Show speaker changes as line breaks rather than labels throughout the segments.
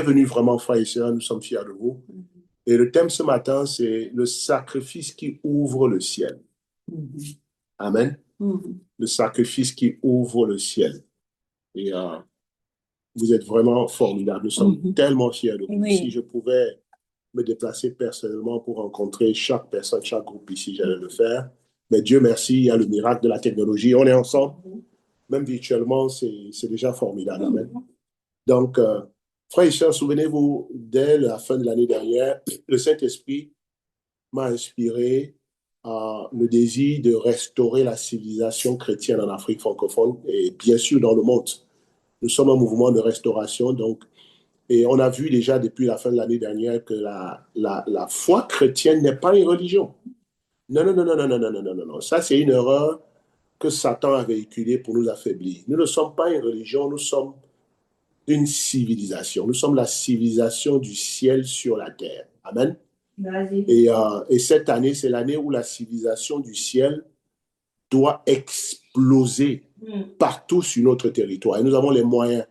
Bienvenue vraiment, frères et sœurs, nous sommes fiers de vous. Et le thème ce matin, c'est le sacrifice qui ouvre le ciel. Amen. Le sacrifice qui ouvre le ciel. Et vous êtes vraiment formidables. Nous sommes tellement fiers de vous.
Oui.
Si je pouvais me déplacer personnellement pour rencontrer chaque personne, chaque groupe ici, j'allais le faire. Mais Dieu merci, il y a le miracle de la technologie. On est ensemble, même virtuellement, c'est déjà formidable. Amen. Donc, frères et sœurs, souvenez-vous, dès la fin de l'année dernière, le Saint-Esprit m'a inspiré le désir de restaurer la civilisation chrétienne en Afrique francophone et bien sûr dans le monde. Nous sommes un mouvement de restauration, donc, et on a vu déjà depuis la fin de l'année dernière que la foi chrétienne n'est pas une religion. Non, non, non, non, non, non, non, non, non, non, non. Ça, c'est une erreur que Satan a véhiculée pour nous affaiblir. Nous ne sommes pas une religion, nous sommes une civilisation. Nous sommes la civilisation du ciel sur la terre. Amen. Et cette année, c'est l'année où la civilisation du ciel doit exploser partout sur notre territoire. Et nous avons les moyens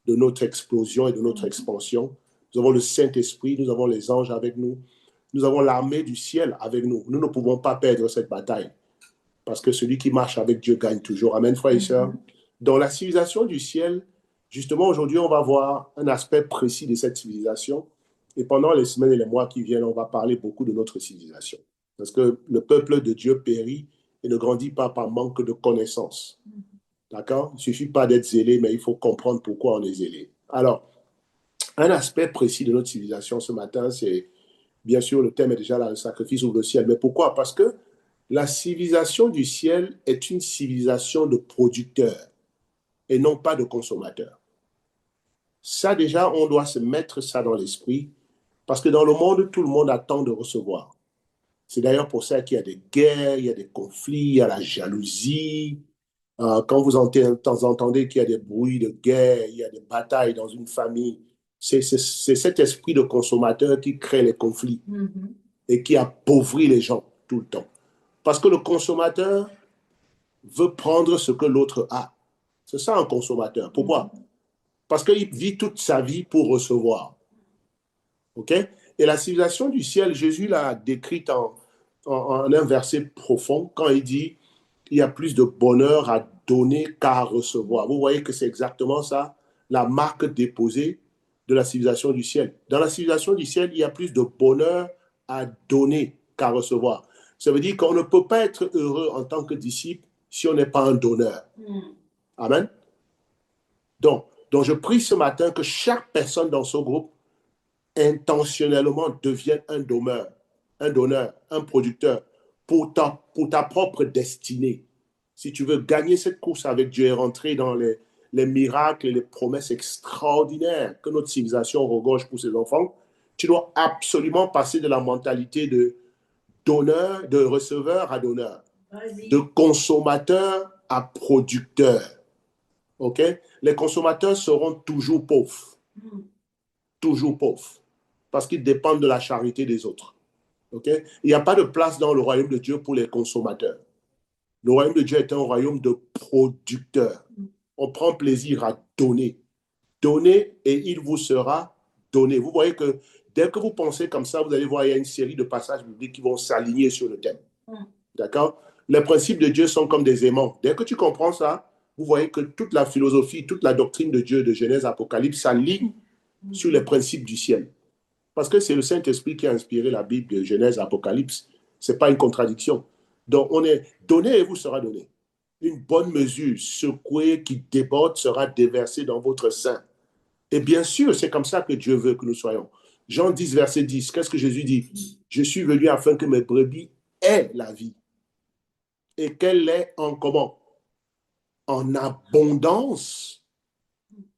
de notre explosion et de notre expansion. Nous avons le Saint-Esprit, nous avons les anges avec nous, nous avons l'armée du ciel avec nous. Nous ne pouvons pas perdre cette bataille parce que celui qui marche avec Dieu gagne toujours. Amen, frères et sœurs. Dans la civilisation du ciel, justement, aujourd'hui, on va voir un aspect précis de cette civilisation. Et pendant les semaines et les mois qui viennent, on va parler beaucoup de notre civilisation. Parce que le peuple de Dieu périt et ne grandit pas par manque de connaissances. D'accord? Il ne suffit pas d'être zélé, mais il faut comprendre pourquoi on est zélé. Alors, un aspect précis de notre civilisation ce matin, c'est, bien sûr, le thème est déjà là, le sacrifice ouvre le ciel. Mais pourquoi? Parce que la civilisation du ciel est une civilisation de producteurs et non pas de consommateurs. Ça, déjà, on doit se mettre ça dans l'esprit parce que dans le monde, tout le monde attend de recevoir. C'est d'ailleurs pour ça qu'il y a des guerres, il y a des conflits, il y a la jalousie. Quand vous entendez qu'il y a des bruits de guerre, il y a des batailles dans une famille, c'est cet esprit de consommateur qui crée les conflits et qui appauvrit les gens tout le temps. Parce que le consommateur veut prendre ce que l'autre a. C'est ça un consommateur. Pourquoi? Parce qu'il vit toute sa vie pour recevoir. OK? Et la civilisation du ciel, Jésus l'a décrite en un verset profond quand il dit il y a plus de bonheur à donner qu'à recevoir. Vous voyez que c'est exactement ça, la marque déposée de la civilisation du ciel. Dans la civilisation du ciel, il y a plus de bonheur à donner qu'à recevoir. Ça veut dire qu'on ne peut pas être heureux en tant que disciple si on n'est pas un donneur. Amen. Donc, je prie ce matin que chaque personne dans ce groupe intentionnellement devienne un donneur, un producteur pour ta propre destinée. Si tu veux gagner cette course avec Dieu et rentrer dans les miracles et les promesses extraordinaires que notre civilisation regorge pour ses enfants, tu dois absolument passer de la mentalité de donneur, de receveur à donneur, de consommateur à producteur. OK? Les consommateurs seront toujours pauvres. Toujours pauvres. Parce qu'ils dépendent de la charité des autres. OK? Il n'y a pas de place dans le royaume de Dieu pour les consommateurs. Le royaume de Dieu est un royaume de producteurs. On prend plaisir à donner. Donnez et il vous sera donné. Vous voyez que dès que vous pensez comme ça, vous allez voir, il y a une série de passages bibliques qui vont s'aligner sur le thème. D'accord? Les principes de Dieu sont comme des aimants. Dès que tu comprends ça, vous voyez que toute la philosophie, toute la doctrine de Dieu de Genèse, Apocalypse s'aligne sur les principes du ciel. Parce que c'est le Saint-Esprit qui a inspiré la Bible de Genèse, Apocalypse. Ce n'est pas une contradiction. Donc, on est donné et vous sera donné. Une bonne mesure, secouée, qui déborde, sera déversée dans votre sein. Et bien sûr, c'est comme ça que Dieu veut que nous soyons. Jean 10, verset 10, qu'est-ce que Jésus dit? Je suis venu afin que mes brebis aient la vie. Et qu'elle est en comment? En abondance.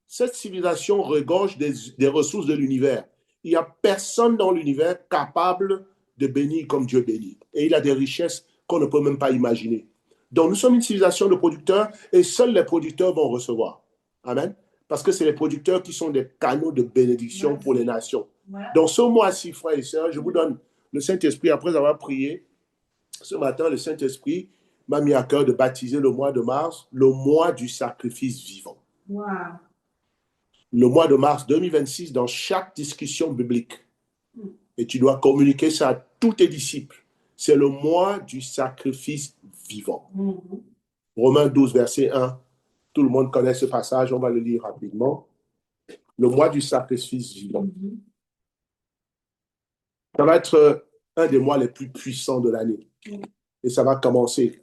Cette civilisation regorge des ressources de l'univers. Il n'y a personne dans l'univers capable de bénir comme Dieu bénit. Et il a des richesses qu'on ne peut même pas imaginer. Donc nous sommes une civilisation de producteurs et seuls les producteurs vont recevoir. Amen. Parce que c'est les producteurs qui sont des canaux de bénédiction pour les nations. Donc ce mois-ci, frères et sœurs, je vous donne le Saint-Esprit, après avoir prié, ce matin, le Saint-Esprit m'a mis à cœur de baptiser le mois de mars, le mois du sacrifice vivant.
Wow.
le mois de mars 2026 dans chaque discussion biblique. Et tu dois communiquer ça à tous tes disciples. C'est le mois du sacrifice vivant. Romains 12, verset 1. Tout le monde connaît ce passage, on va le lire rapidement. Le mois du sacrifice vivant. Ça va être un des mois les plus puissants de l'année. Et ça va commencer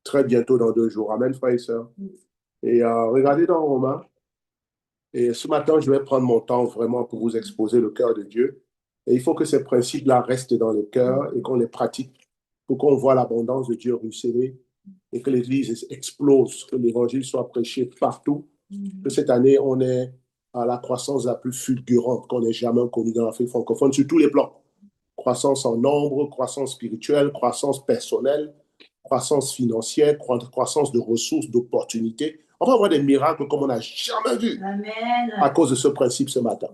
très bientôt dans 2 jours. Amen, frères et sœurs. Et regardez dans Romains. Et ce matin, je vais prendre mon temps vraiment pour vous exposer le cœur de Dieu. Et il faut que ces principes-là restent dans le cœur et qu'on les pratique pour qu'on voit l'abondance de Dieu ruisseler et que l'Église explose, que l'Évangile soit prêché partout, que cette année, on ait à la croissance la plus fulgurante qu'on ait jamais connue dans l'Afrique francophone sur tous les plans. Croissance en nombre, croissance spirituelle, croissance personnelle, croissance financière, croissance de ressources, d'opportunités. On va avoir des miracles comme on n'a jamais vu. Amen. À cause de ce principe ce matin.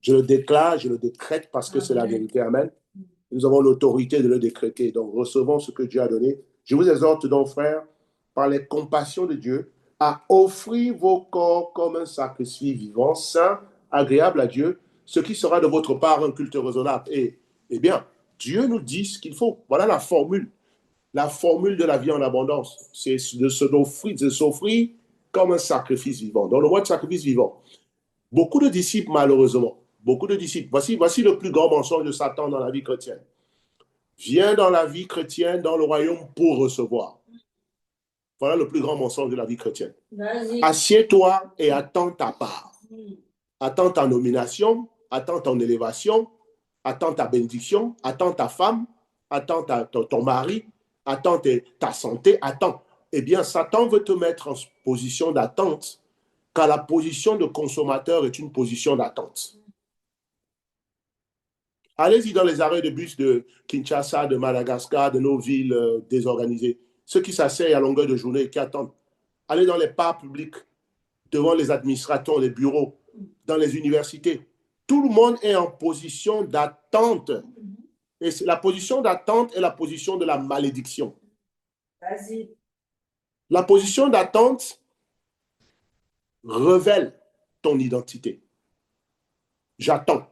Je le déclare, je le décrète parce que c'est la vérité. Amen. Nous avons l'autorité de le décréter. Donc, recevons ce que Dieu a donné. Je vous exhorte donc, frères, par les compassions de Dieu, à offrir vos corps comme un sacrifice vivant, saint, agréable à Dieu, ce qui sera de votre part un culte raisonnable. Eh bien, Dieu nous dit ce qu'il faut. Voilà la formule. La formule de la vie en abondance. C'est de s'offrir comme un sacrifice vivant. Dans le mois de sacrifice vivant, beaucoup de disciples, malheureusement, voici le plus grand mensonge de Satan dans la vie chrétienne. Viens dans la vie chrétienne, dans le royaume pour recevoir. Voilà le plus grand mensonge de la vie chrétienne. Assieds-toi et attends ta part. Attends ta nomination, attends ton élévation, attends ta bénédiction, attends ta femme, attends ton mari, attends ta santé, attends. Eh bien, Satan veut te mettre en position d'attente, car la position de consommateur est une position d'attente. Allez-y dans les arrêts de bus de Kinshasa, de Madagascar, de nos villes désorganisées. Ceux qui s'asseyent à longueur de journée et qui attendent. Allez dans les parcs publics, devant les administrateurs, les bureaux, dans les universités. Tout le monde est en position d'attente. Et la position d'attente est la position de la malédiction. Vas-y. La position d'attente révèle ton identité. J'attends.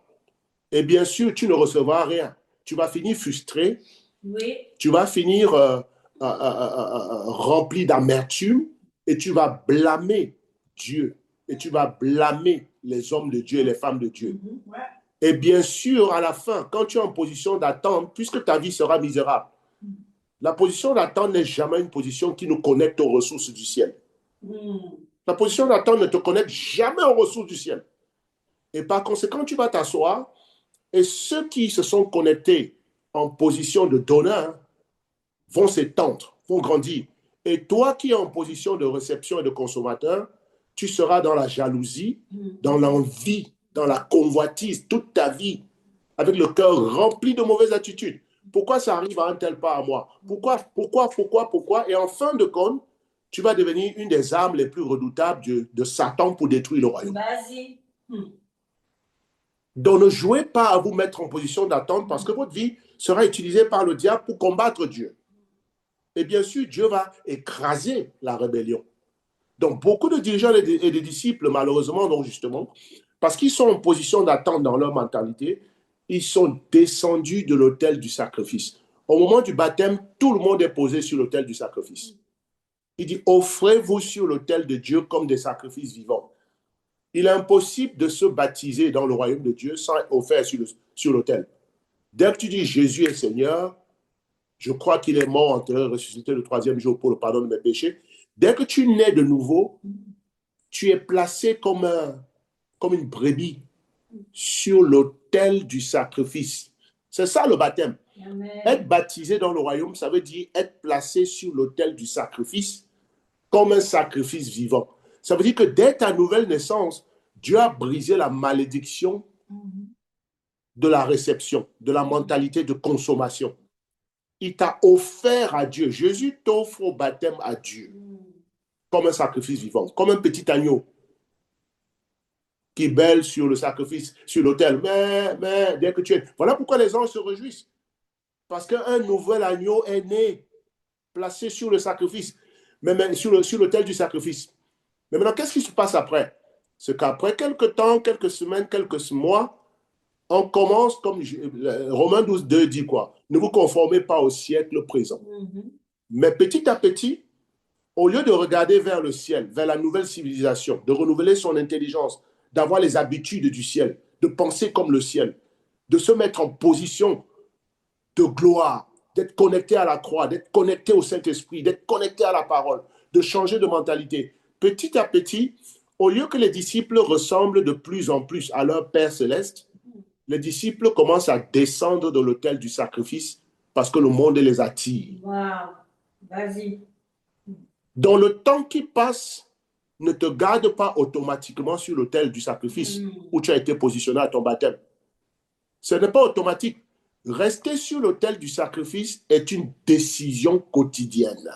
Et bien sûr, tu ne recevras rien. Tu vas finir frustré. Oui. Tu vas finir rempli d'amertume et tu vas blâmer Dieu. Et tu vas blâmer les hommes de Dieu et les femmes de Dieu. Ouais. Et bien sûr, à la fin, quand tu es en position d'attente, puisque ta vie sera misérable, la position d'attente n'est jamais une position qui nous connecte aux ressources du ciel. La position d'attente ne te connecte jamais aux ressources du ciel. Et par conséquent, tu vas t'asseoir et ceux qui se sont connectés en position de donneur vont s'étendre, vont grandir. Et toi qui es en position de réception et de consommateur, tu seras dans la jalousie, dans l'envie, dans la convoitise toute ta vie, avec le cœur rempli de mauvaises attitudes. Pourquoi ça arrive à un tel pas à moi? Pourquoi? Et en fin de compte, tu vas devenir une des armes les plus redoutables de Satan pour détruire le royaume. Vas-y. Donc ne jouez pas à vous mettre en position d'attente parce que votre vie sera utilisée par le diable pour combattre Dieu. Et bien sûr, Dieu va écraser la rébellion. Donc beaucoup de dirigeants et de disciples, malheureusement, donc justement, parce qu'ils sont en position d'attente dans leur mentalité, ils sont descendus de l'autel du sacrifice. Au moment du baptême, tout le monde est posé sur l'autel du sacrifice. Il dit, offrez-vous sur l'autel de Dieu comme des sacrifices vivants. Il est impossible de se baptiser dans le royaume de Dieu sans être offert sur l'autel. Dès que tu dis Jésus est Seigneur, je crois qu'il est mort, enterré, ressuscité le 3e jour pour le pardon de mes péchés. Dès que tu nais de nouveau, tu es placé comme une brebis sur l'autel du sacrifice. C'est ça le baptême. Amen. Être baptisé dans le royaume, ça veut dire être placé sur l'autel du sacrifice comme un sacrifice vivant. Ça veut dire que dès ta nouvelle naissance, Dieu a brisé la malédiction de la réception, de la mentalité de consommation. Il t'a offert à Dieu. Jésus t'offre au baptême à Dieu comme un sacrifice vivant, comme un petit agneau qui bêle sur le sacrifice, sur l'autel. Mais, dès que tu es... Voilà pourquoi les anges se réjouissent. Parce qu'un nouvel agneau est né, placé sur le sacrifice, mais sur l'autel du sacrifice. Mais maintenant, qu'est-ce qui se passe après? C'est qu'après quelques temps, quelques semaines, quelques mois, on commence, comme Romains 12:2 dit quoi? Ne vous conformez pas au siècle présent. Mais petit à petit, au lieu de regarder vers le ciel, vers la nouvelle civilisation, de renouveler son intelligence, d'avoir les habitudes du ciel, de penser comme le ciel, de se mettre en position de gloire, d'être connecté à la croix, d'être connecté au Saint-Esprit, d'être connecté à la parole, de changer de mentalité. Petit à petit, au lieu que les disciples ressemblent de plus en plus à leur Père céleste, les disciples commencent à descendre de l'autel du sacrifice parce que le monde les attire.
Wow. Vas-y.
Dans le temps qui passe, ne te garde pas automatiquement sur l'autel du sacrifice où tu as été positionné à ton baptême. Ce n'est pas automatique. Rester sur l'autel du sacrifice est une décision quotidienne.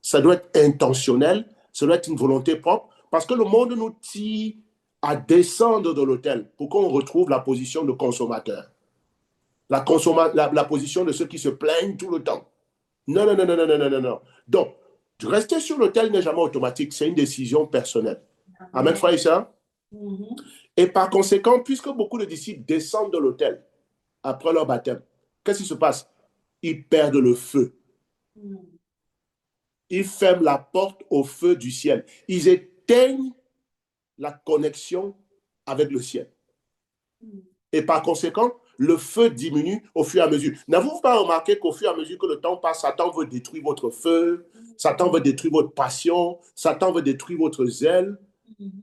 Ça doit être intentionnel, ça doit être une volonté propre, parce que le monde nous tire à descendre de l'autel pour qu'on retrouve la position de consommateur, la position de ceux qui se plaignent tout le temps. Non, non, non, non, non, non, non, non. Donc, rester sur l'autel n'est jamais automatique, c'est une décision personnelle. Amen, frère et sœurs. Et par conséquent, puisque beaucoup de disciples descendent de l'autel après leur baptême, qu'est-ce qui se passe? Ils perdent le feu. Ils ferment la porte au feu du ciel. Ils éteignent la connexion avec le ciel. Et par conséquent, le feu diminue au fur et à mesure. N'avez-vous pas remarqué qu'au fur et à mesure que le temps passe, Satan veut détruire votre feu, Satan veut détruire votre passion, Satan veut détruire votre zèle?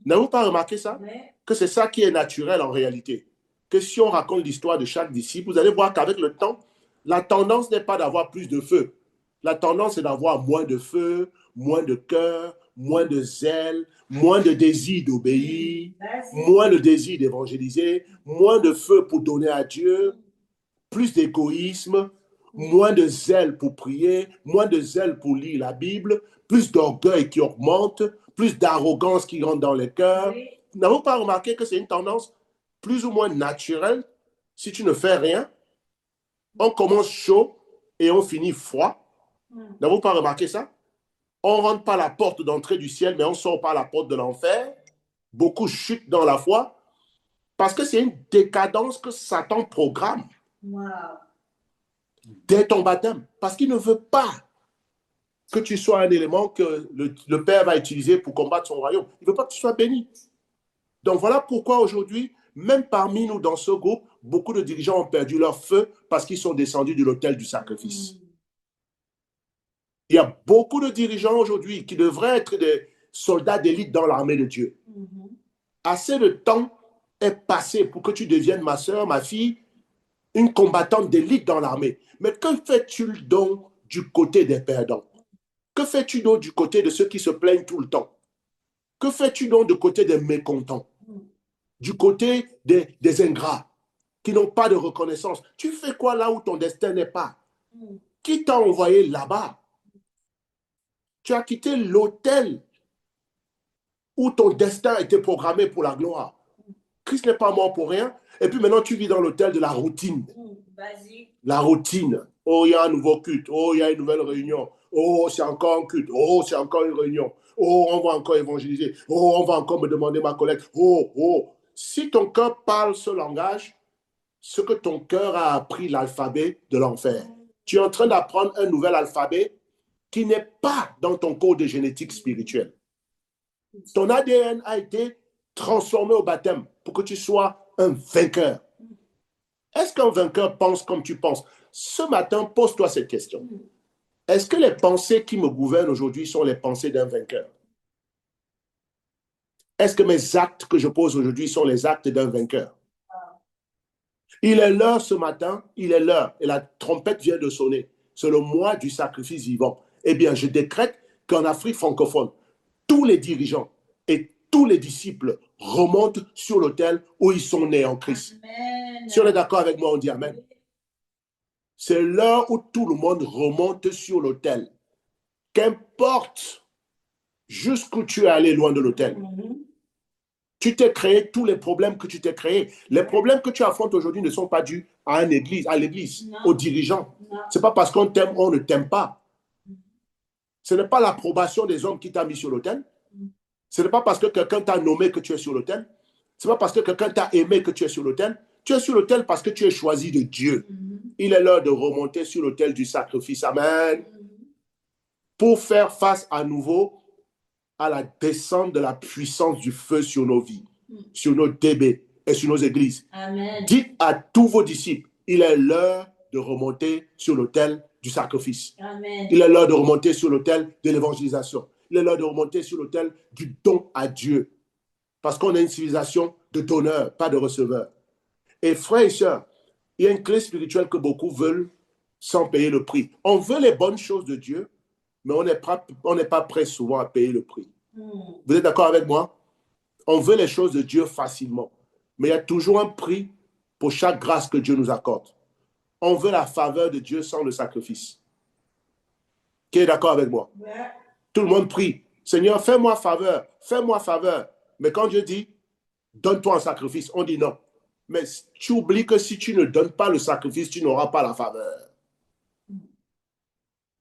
N'avez-vous pas remarqué ça? Que c'est ça qui est naturel en réalité. Que si on raconte l'histoire de chaque disciple, vous allez voir qu'avec le temps, la tendance n'est pas d'avoir plus de feu. La tendance est d'avoir moins de feu, moins de cœur, moins de zèle, moins de désir d'obéir, moins de désir d'évangéliser, moins de feu pour donner à Dieu, plus d'égoïsme, moins de zèle pour prier, moins de zèle pour lire la Bible, plus d'orgueil qui augmente, plus d'arrogance qui rentre dans les cœurs. N'avez-vous pas remarqué que c'est une tendance plus ou moins naturelle? Si tu ne fais rien, on commence chaud et on finit froid. N'avez-vous pas remarqué ça? On ne rentre pas à la porte d'entrée du ciel, mais on sort par la porte de l'enfer. Beaucoup chutent dans la foi parce que c'est une décadence que Satan programme dès ton baptême. Parce qu'il ne veut pas que tu sois un élément que le Père va utiliser pour combattre son royaume. Il ne veut pas que tu sois béni. Donc voilà pourquoi aujourd'hui, même parmi nous dans ce groupe, beaucoup de dirigeants ont perdu leur feu parce qu'ils sont descendus de l'autel du sacrifice. Il y a beaucoup de dirigeants aujourd'hui qui devraient être des soldats d'élite dans l'armée de Dieu. Assez de temps est passé pour que tu deviennes, ma soeur, ma fille, une combattante d'élite dans l'armée. Mais que fais-tu donc du côté des perdants? Que fais-tu donc du côté de ceux qui se plaignent tout le temps? Que fais-tu donc du côté des mécontents? Du côté des ingrats qui n'ont pas de reconnaissance? Tu fais quoi là où ton destin n'est pas? Qui t'a envoyé là-bas? Tu as quitté l'autel où ton destin était programmé pour la gloire. Christ n'est pas mort pour rien. Et puis maintenant, tu vis dans l'autel de la routine. La routine. Oh, il y a un nouveau culte. Oh, il y a une nouvelle réunion. Oh, c'est encore un culte. Oh, c'est encore une réunion. Oh, on va encore évangéliser. Oh, on va encore me demander ma collecte. Oh, oh. Si ton cœur parle ce langage, ce que ton cœur a appris l'alphabet de l'enfer. Tu es en train d'apprendre un nouvel alphabet qui n'est pas dans ton code de génétique spirituelle. Ton ADN a été transformé au baptême pour que tu sois un vainqueur. Est-ce qu'un vainqueur pense comme tu penses? Ce matin, pose-toi cette question. Est-ce que les pensées qui me gouvernent aujourd'hui sont les pensées d'un vainqueur? Est-ce que mes actes que je pose aujourd'hui sont les actes d'un vainqueur? Il est l'heure ce matin, il est l'heure, et la trompette vient de sonner. C'est le mois du sacrifice vivant. Eh bien, je décrète qu'en Afrique francophone, tous les dirigeants et tous les disciples remontent sur l'autel où ils sont nés en Christ. Amen. Si on est d'accord avec moi, on dit Amen. C'est l'heure où tout le monde remonte sur l'autel. Qu'importe jusqu'où tu es allé loin de l'autel. Tu t'es créé tous les problèmes que tu t'es créés. Les problèmes que tu affrontes aujourd'hui ne sont pas dus à l'église, aux dirigeants. Ce n'est pas parce qu'on t'aime, on ne t'aime pas. Ce n'est pas l'approbation des hommes qui t'a mis sur l'autel. Ce n'est pas parce que quelqu'un t'a nommé que tu es sur l'autel. Ce n'est pas parce que quelqu'un t'a aimé que tu es sur l'autel. Tu es sur l'autel parce que tu es choisi de Dieu. Il est l'heure de remonter sur l'autel du sacrifice. Amen. Pour faire face à nouveau à la descente de la puissance du feu sur nos vies, sur nos DB et sur nos églises.
Amen.
Dites à tous vos disciples, il est l'heure de remonter sur l'autel du sacrifice.
Amen.
Il est l'heure de remonter sur l'autel de l'évangélisation. Il est l'heure de remonter sur l'autel du don à Dieu. Parce qu'on a une civilisation de donneurs, pas de receveurs. Et frères et sœurs, il y a une clé spirituelle que beaucoup veulent sans payer le prix. On veut les bonnes choses de Dieu, mais on n'est pas prêt souvent à payer le prix. Vous êtes d'accord avec moi? On veut les choses de Dieu facilement, mais il y a toujours un prix pour chaque grâce que Dieu nous accorde. On veut la faveur de Dieu sans le sacrifice. Qui est d'accord avec moi?
Ouais.
Tout le monde prie. Seigneur, fais-moi faveur, fais-moi faveur. Mais quand Dieu dit, donne-toi un sacrifice, on dit non. Mais tu oublies que si tu ne donnes pas le sacrifice, tu n'auras pas la faveur.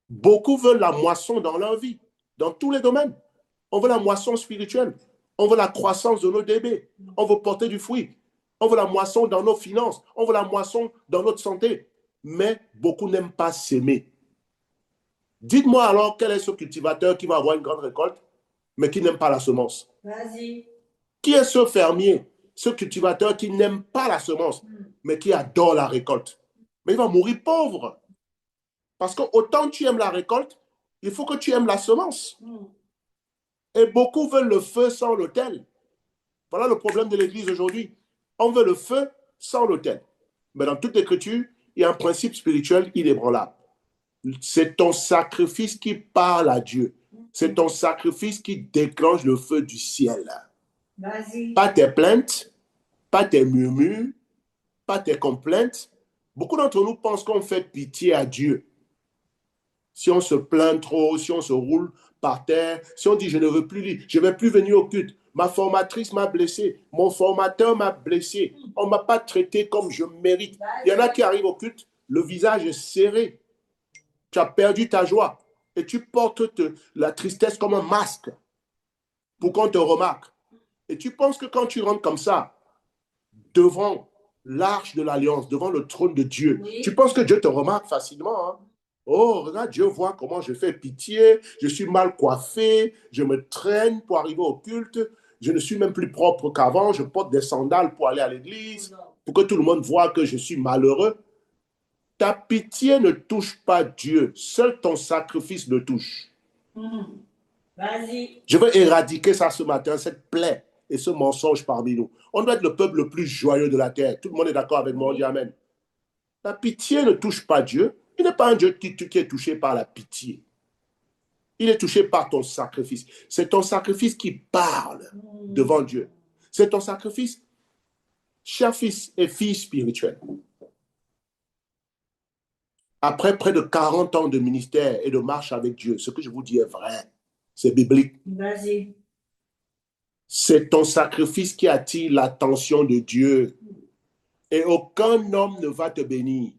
Beaucoup veulent la moisson dans leur vie, dans tous les domaines. On veut la moisson spirituelle. On veut la croissance de nos bébés. On veut porter du fruit. On veut la moisson dans nos finances. On veut la moisson dans notre santé. Mais beaucoup n'aiment pas s'aimer. Dites-moi alors quel est ce cultivateur qui va avoir une grande récolte, mais qui n'aime pas la semence?
Vas-y.
Qui est ce fermier, ce cultivateur qui n'aime pas la semence, mais qui adore la récolte? Mais il va mourir pauvre. Parce que autant tu aimes la récolte, il faut que tu aimes la semence. Et beaucoup veulent le feu sans l'autel. Voilà le problème de l'Église aujourd'hui. On veut le feu sans l'autel. Mais dans toute l'Écriture, il y a un principe spirituel inébranlable. C'est ton sacrifice qui parle à Dieu. C'est ton sacrifice qui déclenche le feu du ciel.
Vas-y.
Pas tes plaintes, pas tes murmures, pas tes complaintes. Beaucoup d'entre nous pensent qu'on fait pitié à Dieu. Si on se plaint trop, si on se roule par terre, si on dit je ne veux plus lire, je ne vais plus venir au culte, ma formatrice m'a blessé, mon formateur m'a blessé, on ne m'a pas traité comme je mérite. Il y en a qui arrivent au culte, le visage est serré, tu as perdu ta joie et tu portes la tristesse comme un masque pour qu'on te remarque. Et tu penses que quand tu rentres comme ça, devant l'arche de l'alliance, devant le trône de Dieu,
Oui.
Tu penses que Dieu te remarque facilement, hein? Oh, regarde, Dieu voit comment je fais pitié, je suis mal coiffé, je me traîne pour arriver au culte, je ne suis même plus propre qu'avant, je porte des sandales pour aller à l'église, pour que tout le monde voit que je suis malheureux. Ta pitié ne touche pas Dieu, seul ton sacrifice le touche.
Vas-y.
Je veux éradiquer ça ce matin, cette plaie et ce mensonge parmi nous. On doit être le peuple le plus joyeux de la terre. Tout le monde est d'accord avec moi, on dit Amen. La pitié ne touche pas Dieu. Il n'est pas un Dieu qui est touché par la pitié. Il est touché par ton sacrifice. C'est ton sacrifice qui parle devant Dieu. C'est ton sacrifice, cher fils et fille spirituelle. Après près de 40 ans de ministère et de marche avec Dieu, ce que je vous dis est vrai. C'est biblique.
Vas-y.
C'est ton sacrifice qui attire l'attention de Dieu. Et aucun homme ne va te bénir.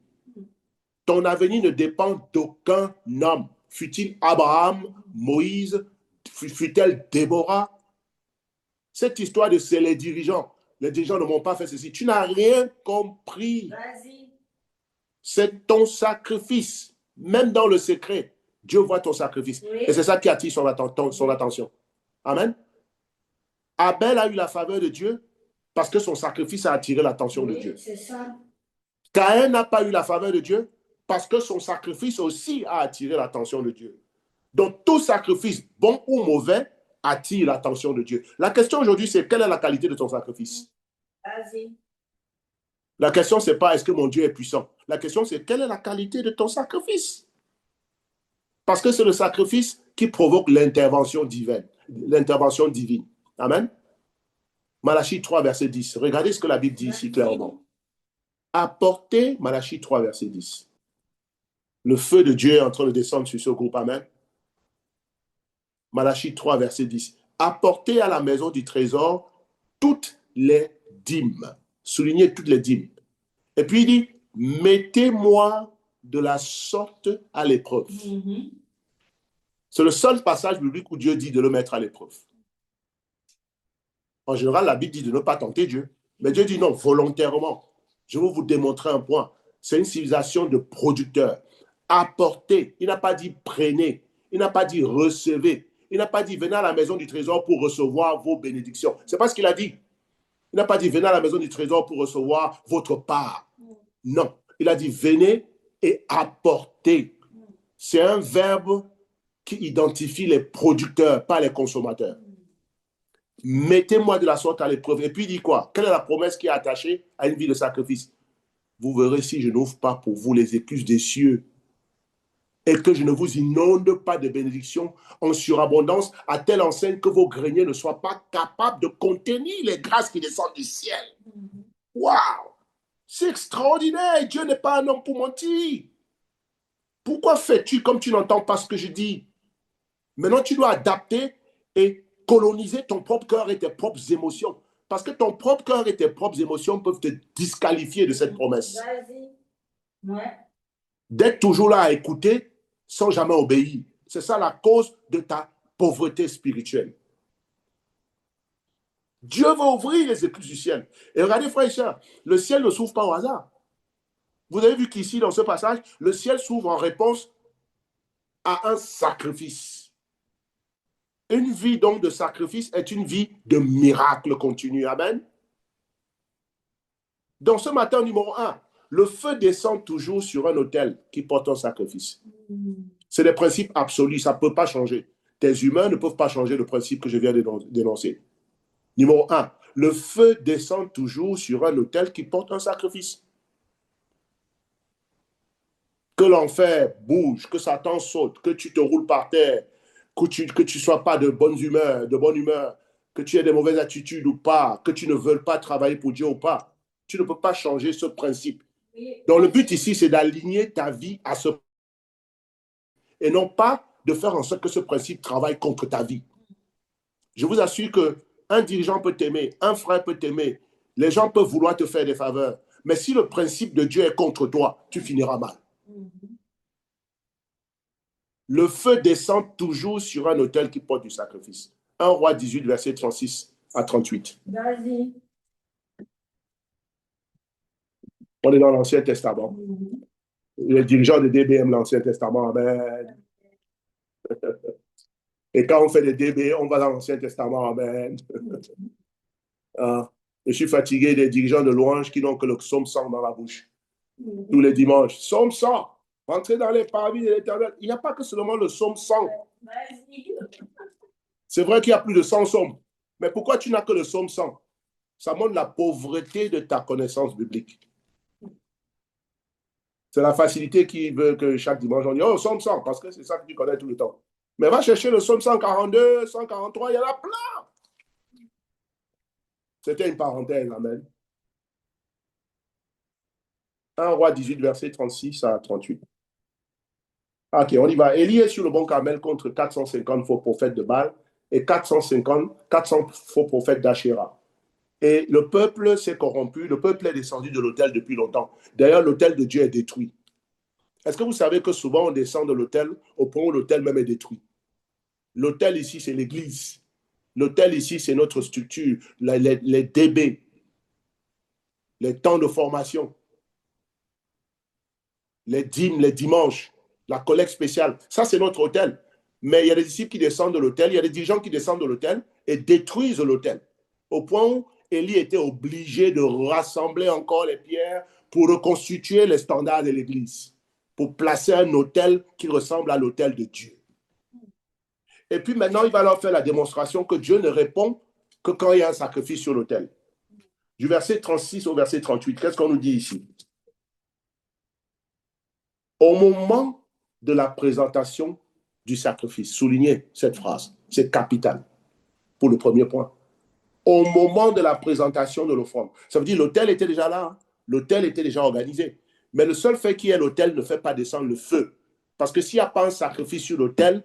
Ton avenir ne dépend d'aucun homme. Fut-il Abraham, Moïse, fut-elle Déborah? Cette histoire de c'est les dirigeants. Les dirigeants ne m'ont pas fait ceci. Tu n'as rien compris.
Vas-y.
C'est ton sacrifice. Même dans le secret, Dieu voit ton sacrifice.
Oui.
Et c'est ça qui attire son attention. Amen. Abel a eu la faveur de Dieu parce que son sacrifice a attiré l'attention de Dieu.
C'est ça.
Caïn n'a pas eu la faveur de Dieu parce que son sacrifice aussi a attiré l'attention de Dieu. Donc, tout sacrifice, bon ou mauvais, attire l'attention de Dieu. La question aujourd'hui, c'est quelle est la qualité de ton sacrifice?
Vas-y.
La question, c'est pas est-ce que mon Dieu est puissant. La question, c'est quelle est la qualité de ton sacrifice? Parce que c'est le sacrifice qui provoque l'intervention divine. L'intervention divine. Amen. Malachie 3, verset 10. Regardez ce que la Bible dit ici clairement. Apportez, Malachie 3, verset 10. Le feu de Dieu est en train de descendre sur ce groupe. Amen. Malachie 3, verset 10. Apportez à la maison du trésor toutes les dîmes. Soulignez toutes les dîmes. Et puis il dit, mettez-moi de la sorte à l'épreuve. C'est le seul passage biblique où Dieu dit de le mettre à l'épreuve. En général, la Bible dit de ne pas tenter Dieu. Mais Dieu dit non, volontairement. Je vais vous démontrer un point. C'est une civilisation de producteurs. Apportez. Il n'a pas dit prenez. Il n'a pas dit recevez. Il n'a pas dit venez à la maison du trésor pour recevoir vos bénédictions. Ce n'est pas ce qu'il a dit. Il n'a pas dit venez à la maison du trésor pour recevoir votre part. Non. Il a dit venez et apportez. C'est un verbe qui identifie les producteurs, pas les consommateurs. Mettez-moi de la sorte à l'épreuve. Et puis il dit quoi? Quelle est la promesse qui est attachée à une vie de sacrifice? Vous verrez si je n'ouvre pas pour vous les écluses des cieux et que je ne vous inonde pas de bénédictions en surabondance à telle enseigne que vos greniers ne soient pas capables de contenir les grâces qui descendent du ciel. Waouh! C'est extraordinaire. Dieu n'est pas un homme pour mentir. Pourquoi fais-tu comme tu n'entends pas ce que je dis? Maintenant, tu dois adapter et coloniser ton propre cœur et tes propres émotions. Parce que ton propre cœur et tes propres émotions peuvent te disqualifier de cette promesse.
Vas-y. Ouais.
D'être toujours là à écouter sans jamais obéir. C'est ça la cause de ta pauvreté spirituelle. Dieu va ouvrir les écluses du ciel. Et regardez, frères et sœurs, le ciel ne s'ouvre pas au hasard. Vous avez vu qu'ici, dans ce passage, le ciel s'ouvre en réponse à un sacrifice. Une vie donc de sacrifice est une vie de miracle continu. Amen. Dans ce matin numéro 1, le feu descend toujours sur un autel qui porte un sacrifice. C'est des principes absolus, ça ne peut pas changer. Tes humains ne peuvent pas changer le principe que je viens d'énoncer. Numéro 1, le feu descend toujours sur un autel qui porte un sacrifice. Que l'enfer bouge, que Satan saute, que tu te roules par terre, que tu ne sois pas de bonne humeur, que tu aies des mauvaises attitudes ou pas, que tu ne veuilles pas travailler pour Dieu ou pas. Tu ne peux pas changer ce principe. Donc le but ici, c'est d'aligner ta vie à ce principe et non pas de faire en sorte que ce principe travaille contre ta vie. Je vous assure qu'un dirigeant peut t'aimer, un frère peut t'aimer, les gens peuvent vouloir te faire des faveurs, mais si le principe de Dieu est contre toi, tu finiras mal. Le feu descend toujours sur un autel qui porte du sacrifice. 1 Roi 18, verset 36 à 38.
Vas-y.
On est dans l'Ancien Testament. Les dirigeants de DBM, l'Ancien Testament, amen. Et quand on fait des DB, on va dans l'Ancien Testament, amen. Je suis fatigué des dirigeants de louange qui n'ont que le psaume 100 dans la bouche. Tous les dimanches. Psaume 100. Entrez dans les parvis de l'Éternel. Il n'y a pas que seulement le psaume 100. C'est vrai qu'il y a plus de 100 psaumes. Mais pourquoi tu n'as que le psaume 100? Ça montre la pauvreté de ta connaissance biblique. C'est la facilité qui veut que chaque dimanche on dit oh, psaume 100, parce que c'est ça que tu connais tout le temps. Mais va chercher le psaume 142, 143, il y en a plein. C'était une parenthèse, amen. 1 Roi 18, verset 36 à 38. Ok, on y va. Élie est sur le Mont Carmel contre 450 faux prophètes de Baal et 400 faux prophètes d'Achéra. Et le peuple s'est corrompu, le peuple est descendu de l'autel depuis longtemps. D'ailleurs, l'autel de Dieu est détruit. Est-ce que vous savez que souvent on descend de l'autel au point où l'autel même est détruit? L'autel ici, c'est l'église. L'autel ici, c'est notre structure, les DB, les temps de formation, les dîmes, les dimanches, la collecte spéciale. Ça, c'est notre autel. Mais il y a des disciples qui descendent de l'autel, il y a des dirigeants qui descendent de l'autel et détruisent l'autel. Au point où Élie était obligé de rassembler encore les pierres pour reconstituer les standards de l'église, pour placer un autel qui ressemble à l'autel de Dieu. Et puis maintenant, il va leur faire la démonstration que Dieu ne répond que quand il y a un sacrifice sur l'autel. Du verset 36 au verset 38, qu'est-ce qu'on nous dit ici? Au moment de la présentation du sacrifice, soulignez cette phrase, c'est capital pour le premier point. Au moment de la présentation de l'offrande. Ça veut dire l'autel était déjà là, hein? L'autel était déjà organisé. Mais le seul fait qu'il y ait l'autel ne fait pas descendre le feu. Parce que s'il n'y a pas un sacrifice sur l'autel,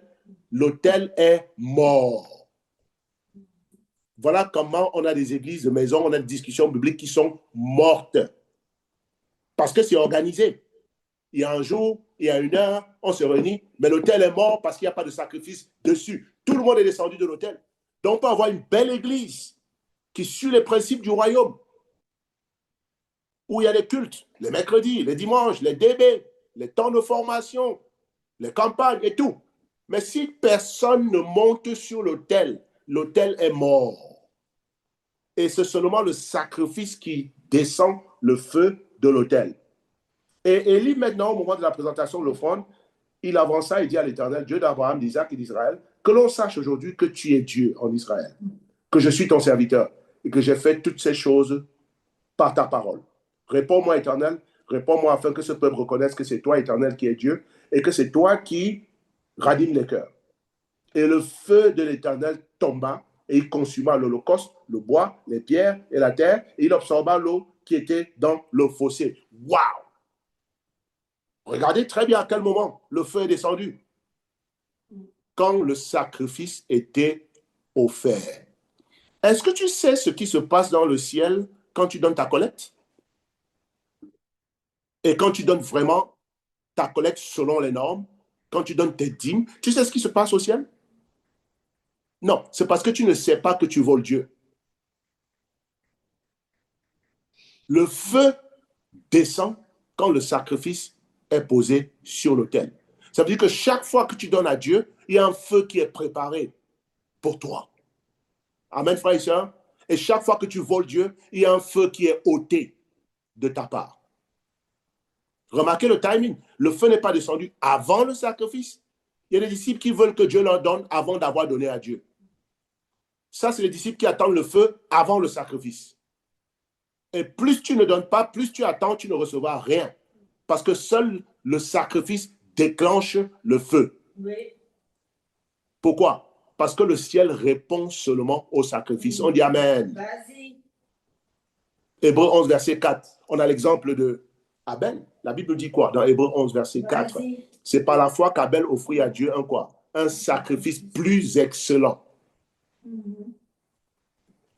l'autel est mort. Voilà comment on a des églises de maison, on a des discussions bibliques qui sont mortes. Parce que c'est organisé. Il y a un jour, il y a une heure, on se réunit, mais l'autel est mort parce qu'il n'y a pas de sacrifice dessus. Tout le monde est descendu de l'autel. Donc on peut avoir une belle église, qui suit les principes du royaume, où il y a les cultes, les mercredis, les dimanches, les DB, les temps de formation, les campagnes et tout. Mais si personne ne monte sur l'autel, l'autel est mort. Et c'est seulement le sacrifice qui descend le feu de l'autel. Et Élie, maintenant, au moment de la présentation de l'offrande, il avança et dit à l'Éternel, Dieu d'Abraham, d'Isaac et d'Israël, que l'on sache aujourd'hui que tu es Dieu en Israël, que je suis ton serviteur et que j'ai fait toutes ces choses par ta parole. Réponds-moi, Éternel, réponds-moi afin que ce peuple reconnaisse que c'est toi, Éternel, qui es Dieu et que c'est toi qui ranime les cœurs. Et le feu de l'Éternel tomba et il consuma l'holocauste, le bois, les pierres et la terre, et il absorba l'eau qui était dans le fossé. Waouh! Regardez très bien à quel moment le feu est descendu. Quand le sacrifice était offert. Est-ce que tu sais ce qui se passe dans le ciel quand tu donnes ta collecte? Et quand tu donnes vraiment ta collecte selon les normes, quand tu donnes tes dîmes, tu sais ce qui se passe au ciel? Non, c'est parce que tu ne sais pas que tu voles Dieu. Le feu descend quand le sacrifice est posé sur l'autel. Ça veut dire que chaque fois que tu donnes à Dieu, il y a un feu qui est préparé pour toi. Amen, frères et sœurs. Et chaque fois que tu voles Dieu, il y a un feu qui est ôté de ta part. Remarquez le timing. Le feu n'est pas descendu avant le sacrifice. Il y a des disciples qui veulent que Dieu leur donne avant d'avoir donné à Dieu. Ça, c'est les disciples qui attendent le feu avant le sacrifice. Et plus tu ne donnes pas, plus tu attends, tu ne recevras rien. Parce que seul le sacrifice déclenche le feu.
Oui.
Pourquoi? Parce que le ciel répond seulement au sacrifice. On dit Amen.
Vas-y.
Hébreux 11, verset 4. On a l'exemple de Abel. La Bible dit quoi dans Hébreux 11, verset 4? C'est par la foi qu'Abel offrit à Dieu un quoi? Un sacrifice plus excellent.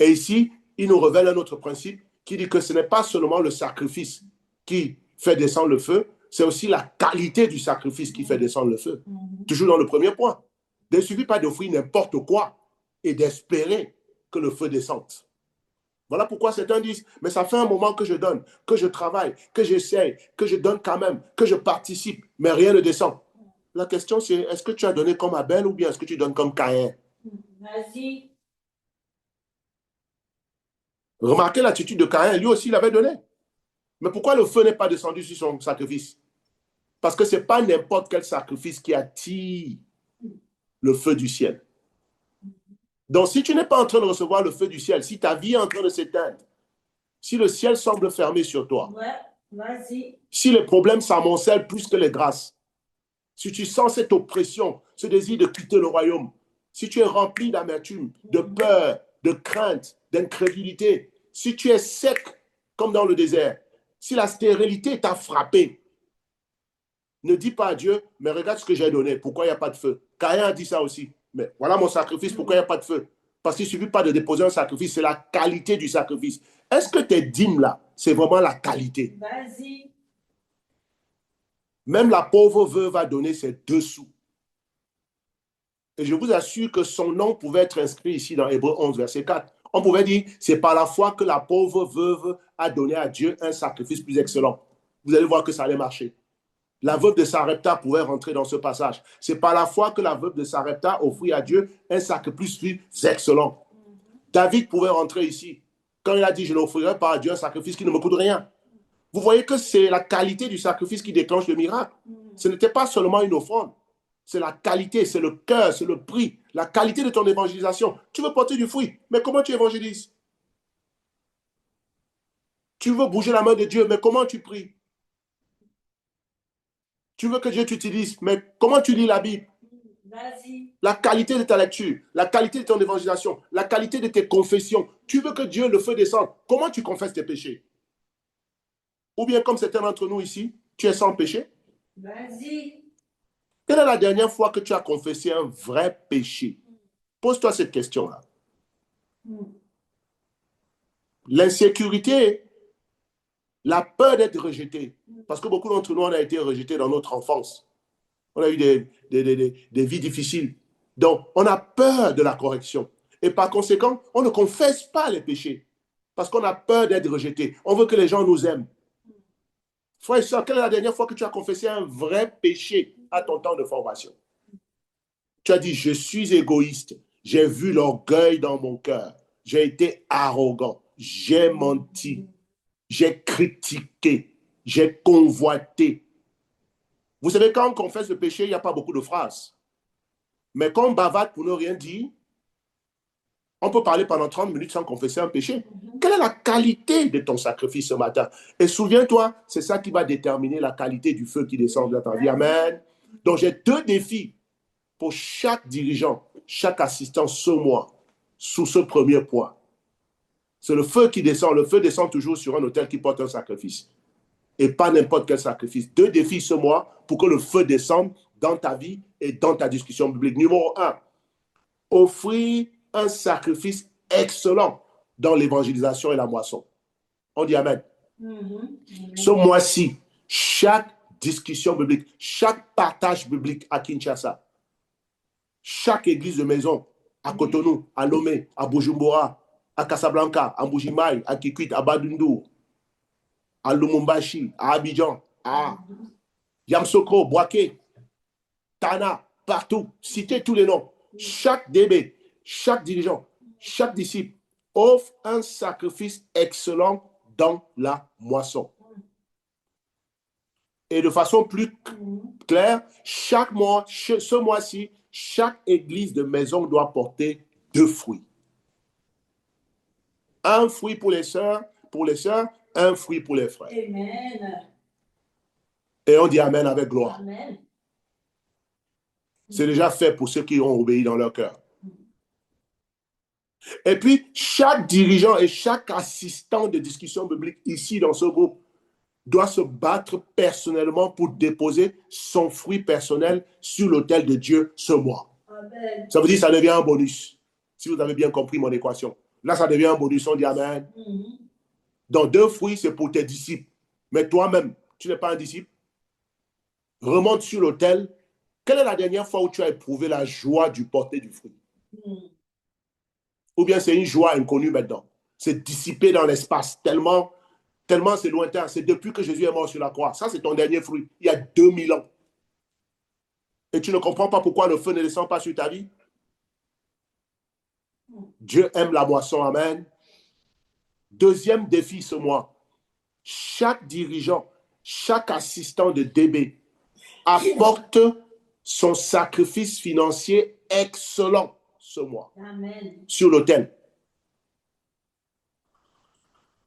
Et ici, il nous révèle un autre principe qui dit que ce n'est pas seulement le sacrifice qui fait descendre le feu, c'est aussi la qualité du sacrifice qui fait descendre le feu. Toujours dans le premier point. Il ne suffit pas d'offrir n'importe quoi et d'espérer que le feu descende. Voilà pourquoi certains disent, mais ça fait un moment que je donne, que je travaille, que j'essaye, que je donne quand même, que je participe, mais rien ne descend. La question c'est, est-ce que tu as donné comme Abel ou bien est-ce que tu donnes comme Caïn?
Vas-y.
Remarquez l'attitude de Caïn, lui aussi il avait donné. Mais pourquoi le feu n'est pas descendu sur son sacrifice? Parce que ce n'est pas n'importe quel sacrifice qui attire le feu du ciel. Donc, si tu n'es pas en train de recevoir le feu du ciel, si ta vie est en train de s'éteindre, si le ciel semble fermé sur toi,
vas-y.
Si les problèmes s'amoncellent plus que les grâces, si tu sens cette oppression, ce désir de quitter le royaume, si tu es rempli d'amertume, de peur, de crainte, d'incrédulité, si tu es sec comme dans le désert, si la stérilité t'a frappé, ne dis pas à Dieu, mais regarde ce que j'ai donné, pourquoi il n'y a pas de feu? Caïn a dit ça aussi, mais voilà mon sacrifice, pourquoi il n'y a pas de feu? Parce qu'il ne suffit pas de déposer un sacrifice, c'est la qualité du sacrifice. Est-ce que tes dîmes là, c'est vraiment la qualité?
Vas-y.
Même la pauvre veuve a donné ses 2 sous. Et je vous assure que son nom pouvait être inscrit ici dans Hébreux 11, verset 4. On pouvait dire, c'est par la foi que la pauvre veuve a donné à Dieu un sacrifice plus excellent. Vous allez voir que ça allait marcher. La veuve de Sarepta pouvait rentrer dans ce passage. C'est par la foi que la veuve de Sarepta offrit à Dieu un sacrifice plus excellent. David pouvait rentrer ici. Quand il a dit, je n'offrirai pas à Dieu un sacrifice qui ne me coûte rien. Vous voyez que c'est la qualité du sacrifice qui déclenche le miracle. Ce n'était pas seulement une offrande. C'est la qualité, c'est le cœur, c'est le prix, la qualité de ton évangélisation. Tu veux porter du fruit, mais comment tu évangélises? Tu veux bouger la main de Dieu, mais comment tu pries? Tu veux que Dieu t'utilise, mais comment tu lis la Bible?
Vas-y.
La qualité de ta lecture, la qualité de ton évangélisation, la qualité de tes confessions. Tu veux que Dieu le feu descende. Comment tu confesses tes péchés? Ou bien comme certains d'entre nous ici, tu es sans péché?
Vas-y.
Quelle est la dernière fois que tu as confessé un vrai péché? Pose-toi cette question-là. L'insécurité, la peur d'être rejeté, parce que beaucoup d'entre nous, on a été rejetés dans notre enfance. On a eu des vies difficiles. Donc, on a peur de la correction. Et par conséquent, on ne confesse pas les péchés parce qu'on a peur d'être rejeté. On veut que les gens nous aiment. Frère et soeur, quelle est la dernière fois que tu as confessé un vrai péché à ton temps de formation? Tu as dit, je suis égoïste. J'ai vu l'orgueil dans mon cœur. J'ai été arrogant. J'ai menti. J'ai critiqué. J'ai convoité. Vous savez, quand on confesse le péché, il n'y a pas beaucoup de phrases. Mais quand on bavarde pour ne rien dire, on peut parler pendant 30 minutes sans confesser un péché. Quelle est la qualité de ton sacrifice ce matin? Et souviens-toi, c'est ça qui va déterminer la qualité du feu qui descend dans ta vie. Amen. Donc, j'ai 2 défis pour chaque dirigeant, chaque assistant ce mois, sous ce premier point. C'est le feu qui descend. Le feu descend toujours sur un autel qui porte un sacrifice. Et pas n'importe quel sacrifice. 2 défis ce mois pour que le feu descende dans ta vie et dans ta discussion biblique. Numéro 1, offrir un sacrifice excellent dans l'évangélisation et la moisson. On dit Amen. Ce mois-ci, chaque discussion biblique, chaque partage biblique à Kinshasa, chaque église de maison, à Cotonou, à Lomé, à Bujumbura, à Casablanca, à Mbujimaï, à Kikwit, à Badundu, à Lumumbashi, à Abidjan, à Yamsoko, Boaké, Tana, partout, citez tous les noms. Chaque DB, chaque dirigeant, chaque disciple offre un sacrifice excellent dans la moisson. Et de façon plus claire, chaque mois, ce mois-ci, chaque église de maison doit porter 2 fruits. Un fruit pour les sœurs, un fruit pour les frères.
Amen.
Et on dit Amen avec gloire.
Amen.
C'est déjà fait pour ceux qui ont obéi dans leur cœur. Et puis, chaque dirigeant et chaque assistant de discussion biblique ici dans ce groupe doit se battre personnellement pour déposer son fruit personnel sur l'autel de Dieu ce mois.
Amen.
Ça veut dire que ça devient un bonus. Si vous avez bien compris mon équation. Là, ça devient un bonus. On dit Amen. Donc, 2 fruits, c'est pour tes disciples. Mais toi-même, tu n'es pas un disciple. Remonte sur l'autel. Quelle est la dernière fois où tu as éprouvé la joie du porter du fruit? Ou bien c'est une joie inconnue maintenant. C'est dissipé dans l'espace, tellement c'est lointain. C'est depuis que Jésus est mort sur la croix. Ça, c'est ton dernier fruit. Il y a 2000 ans. Et tu ne comprends pas pourquoi le feu ne descend pas sur ta vie? Dieu aime la moisson. Amen. Deuxième défi ce mois. Chaque dirigeant, chaque assistant de DB apporte son sacrifice financier excellent ce mois.
Amen.
Sur l'autel.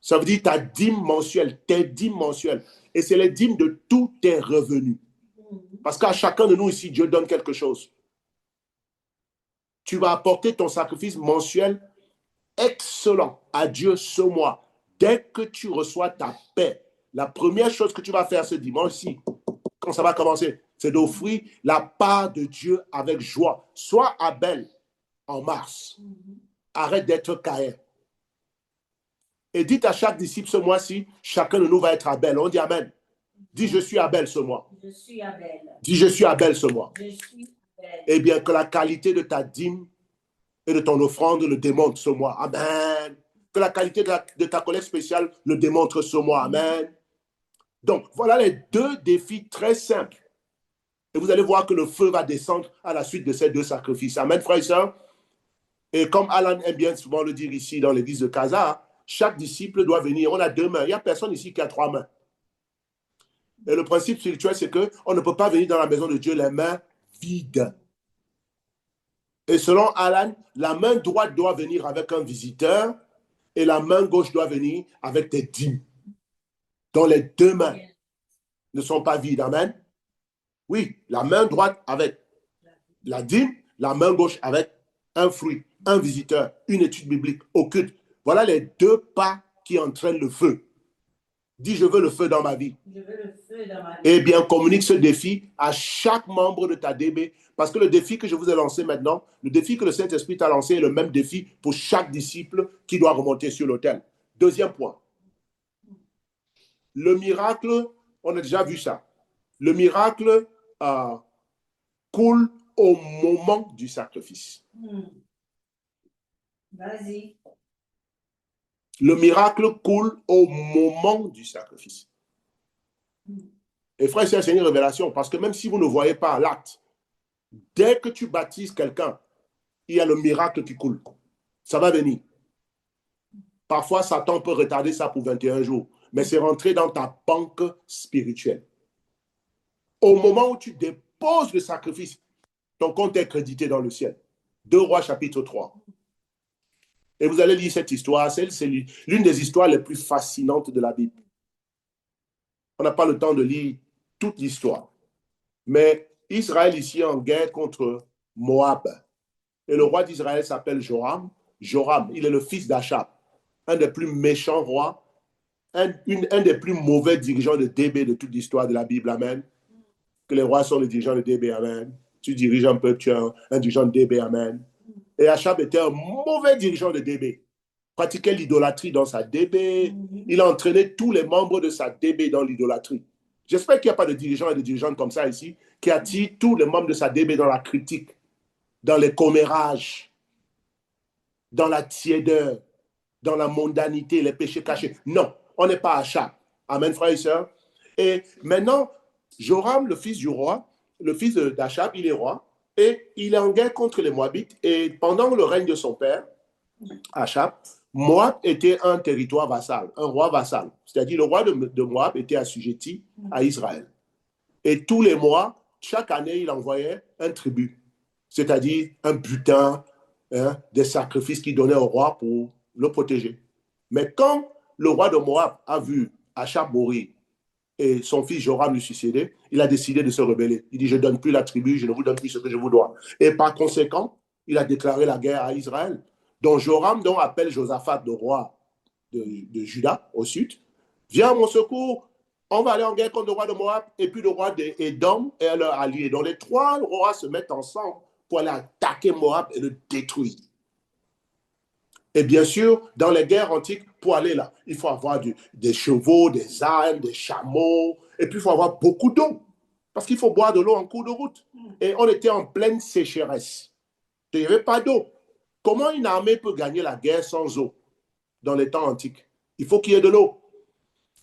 Ça veut dire ta dîme mensuelle, tes dîmes mensuelles. Et c'est les dîmes de tous tes revenus. Parce qu'à chacun de nous ici, Dieu donne quelque chose. Tu vas apporter ton sacrifice mensuel excellent à Dieu ce mois. Dès que tu reçois ta paix, la première chose que tu vas faire ce dimanche-ci, quand ça va commencer, c'est d'offrir la part de Dieu avec joie. Sois Abel en mars. Arrête d'être Caïn. Et dites à chaque disciple ce mois-ci, chacun de nous va être Abel. On dit Amen. Dis, je suis Abel ce mois.
Je suis Abel.
Dis, je suis Abel ce mois.
Je suis Abel.
Eh bien, que la qualité de ta dîme et de ton offrande le démontre ce mois. Amen. Que la qualité de ta collecte spéciale le démontre ce mois. Amen. Donc, voilà les 2 défis très simples. Et vous allez voir que le feu va descendre à la suite de ces 2 sacrifices. Amen, frères et sœurs. Et comme Alan aime bien souvent le dire ici dans l'église de Casa, chaque disciple doit venir. On a 2 mains. Il n'y a personne ici qui a 3 mains. Et le principe spirituel, c'est qu'on ne peut pas venir dans la maison de Dieu les mains vides. Et selon Alan, la main droite doit venir avec un visiteur et la main gauche doit venir avec tes dîmes. Donc les 2 mains ne sont pas vides. Amen. Oui, la main droite avec la dîme, la main gauche avec un fruit, un visiteur, une étude biblique, occulte. Voilà les 2 pas qui entraînent le feu. Dis, je veux le feu dans ma vie.
Je veux le feu dans ma vie.
Eh bien, communique ce défi à chaque membre de ta DB, parce que le défi que je vous ai lancé maintenant, le défi que le Saint-Esprit t'a lancé est le même défi pour chaque disciple qui doit remonter sur l'autel. Deuxième point. Le miracle, on a déjà vu ça. Le miracle coule au moment du sacrifice.
Vas-y.
Le miracle coule au moment du sacrifice. Et frère, c'est une révélation, parce que même si vous ne voyez pas l'acte, dès que tu baptises quelqu'un, il y a le miracle qui coule. Ça va venir. Parfois, Satan peut retarder ça pour 21 jours, mais c'est rentré dans ta banque spirituelle. Au moment où tu déposes le sacrifice, ton compte est crédité dans le ciel. 2 Rois chapitre 3. Et vous allez lire cette histoire, c'est l'une des histoires les plus fascinantes de la Bible. On n'a pas le temps de lire toute l'histoire. Mais Israël ici est en guerre contre Moab. Et le roi d'Israël s'appelle Joram. Joram, il est le fils d'Achab, un des plus méchants rois, un des plus mauvais dirigeants de DB de toute l'histoire de la Bible. Amen. Que les rois sont les dirigeants de DB. Amen. Tu diriges un peu, tu es un dirigeant de DB. Amen. Et Achab était un mauvais dirigeant de DB. Pratiquait l'idolâtrie dans sa DB. Il a entraîné tous les membres de sa DB dans l'idolâtrie. J'espère qu'il n'y a pas de dirigeants et de dirigeantes comme ça ici qui attirent tous les membres de sa DB dans la critique, dans les commérages, dans la tiédeur, dans la mondanité, les péchés cachés. Non, on n'est pas Achab. Amen, frères et sœurs. Et maintenant, Joram, le fils du roi, le fils d'Achab, il est roi, et il est en guerre contre les Moabites. Et pendant le règne de son père, Achab, Moab était un territoire vassal, un roi vassal. C'est-à-dire le roi de Moab était assujetti à Israël. Et tous les mois, chaque année, il envoyait un tribut, c'est-à-dire un butin, des sacrifices qu'il donnait au roi pour le protéger. Mais quand le roi de Moab a vu Achab mourir et son fils Joram lui succéder, il a décidé de se rebeller. Il dit, je ne donne plus la tribu, je ne vous donne plus ce que je vous dois. Et par conséquent, il a déclaré la guerre à Israël. Donc Joram appelle Josaphat, le roi de Juda, au sud. Viens à mon secours, on va aller en guerre contre le roi de Moab et puis le roi d'Édom et leurs alliés. Donc les trois rois se mettent ensemble pour aller attaquer Moab et le détruire. Et bien sûr, dans les guerres antiques, pour aller là, il faut avoir des chevaux, des ânes, des chameaux, et puis il faut avoir beaucoup d'eau, parce qu'il faut boire de l'eau en cours de route. Et on était en pleine sécheresse. Il n'y avait pas d'eau. Comment une armée peut gagner la guerre sans eau dans les temps antiques? Il faut qu'il y ait de l'eau.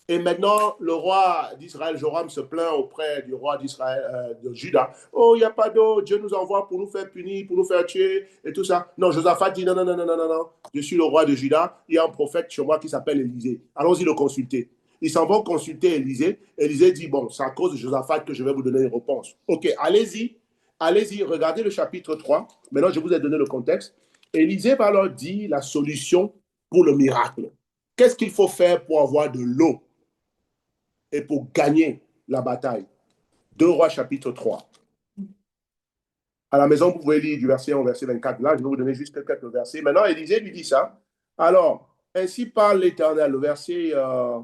Et maintenant, le roi d'Israël, Joram, se plaint auprès du roi d'Israël, de Juda. Oh, il n'y a pas d'eau, Dieu nous envoie pour nous faire punir, pour nous faire tuer, et tout ça. Non, Josaphat dit non, non, non, non, non, non, non. Je suis le roi de Juda, il y a un prophète chez moi qui s'appelle Élisée. Allons-y le consulter. Ils s'en vont consulter Élisée. Élisée dit, bon, c'est à cause de Josaphat que je vais vous donner une réponse. Ok, allez-y, allez-y, regardez le chapitre 3. Maintenant, je vous ai donné le contexte. Élisée va leur dire la solution pour le miracle. Qu'est-ce qu'il faut faire pour avoir de l'eau et pour gagner la bataille? 2 Rois chapitre 3. À la maison, vous pouvez lire du verset 1 au verset 24. Là, je vais vous donner juste quelques versets. Maintenant, Élisée lui dit ça. Alors, ainsi parle l'Éternel, le verset à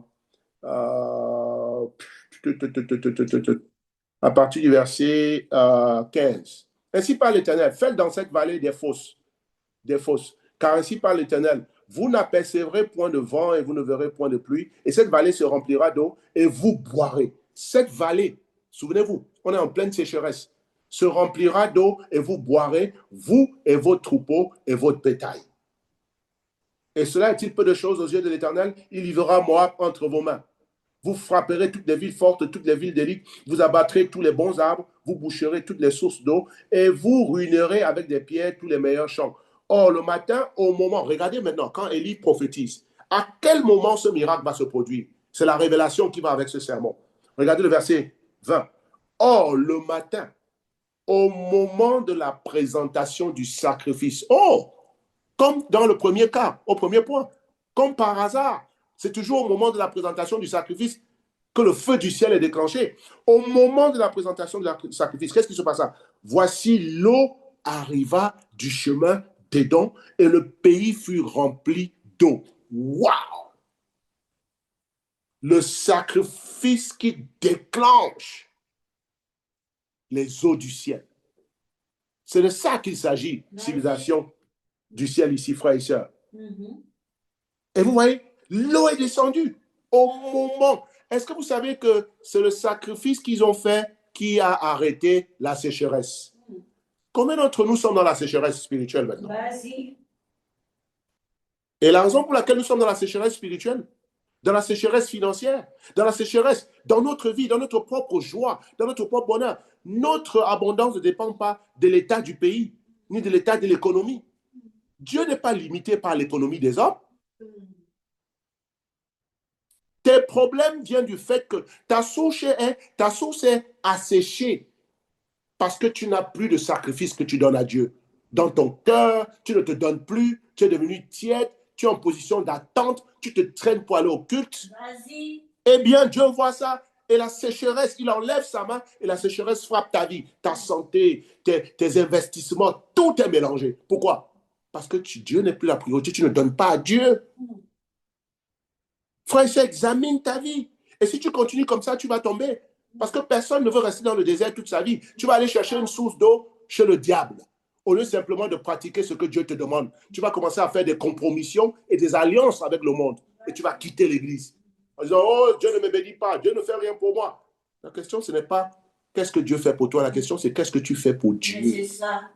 partir du verset 15. Ainsi parle l'Éternel, faites dans cette vallée des fosses, car ainsi parle l'Éternel, vous n'apercevrez point de vent et vous ne verrez point de pluie, et cette vallée se remplira d'eau et vous boirez. Cette vallée, souvenez-vous, on est en pleine sécheresse, se remplira d'eau et vous boirez, vous et vos troupeaux et votre bétail. Et cela est-il peu de choses aux yeux de l'Éternel? Il livrera Moab entre vos mains. Vous frapperez toutes les villes fortes, toutes les villes d'élite, vous abattrez tous les bons arbres, vous boucherez toutes les sources d'eau, et vous ruinerez avec des pierres tous les meilleurs champs. Or, le matin, au moment, regardez maintenant, quand Élie prophétise, à quel moment ce miracle va se produire? C'est la révélation qui va avec ce sermon. Regardez le verset 20. Or, le matin, au moment de la présentation du sacrifice, comme dans le premier cas, au premier point, comme par hasard, c'est toujours au moment de la présentation du sacrifice que le feu du ciel est déclenché. Au moment de la présentation du sacrifice, qu'est-ce qui se passa? Voici l'eau arriva du chemin d'Édom et le pays fut rempli d'eau. Waouh! Le sacrifice qui déclenche les eaux du ciel. C'est de ça qu'il s'agit, civilisation du ciel ici, frères et sœurs. Et vous voyez, l'eau est descendue au moment. Est-ce que vous savez que c'est le sacrifice qu'ils ont fait qui a arrêté la sécheresse? Combien d'entre nous sommes dans la sécheresse spirituelle maintenant?
Vas-y.
Et la raison pour laquelle nous sommes dans la sécheresse spirituelle, dans la sécheresse financière, dans la sécheresse, dans notre vie, dans notre propre joie, dans notre propre bonheur, notre abondance ne dépend pas de l'état du pays, ni de l'état de l'économie. Dieu n'est pas limité par l'économie des hommes. Tes problèmes viennent du fait que ta source est asséchée parce que tu n'as plus de sacrifice que tu donnes à Dieu. Dans ton cœur, tu ne te donnes plus, tu es devenu tiède, tu es en position d'attente, tu te traînes pour aller au culte.
Vas-y.
Eh bien, Dieu voit ça. Et la sécheresse, il enlève sa main et la sécheresse frappe ta vie, ta santé, tes investissements, tout est mélangé. Pourquoi? Parce que Dieu n'est plus la priorité, tu ne donnes pas à Dieu. Frère, ça examine ta vie. Et si tu continues comme ça, tu vas tomber. Parce que personne ne veut rester dans le désert toute sa vie. Tu vas aller chercher une source d'eau chez le diable. Au lieu simplement de pratiquer ce que Dieu te demande, tu vas commencer à faire des compromissions et des alliances avec le monde. Et tu vas quitter l'église. En disant, oh, Dieu ne me bénit pas, Dieu ne fait rien pour moi. La question, ce n'est pas qu'est-ce que Dieu fait pour toi. La question, c'est qu'est-ce que tu fais pour Dieu.
C'est ça.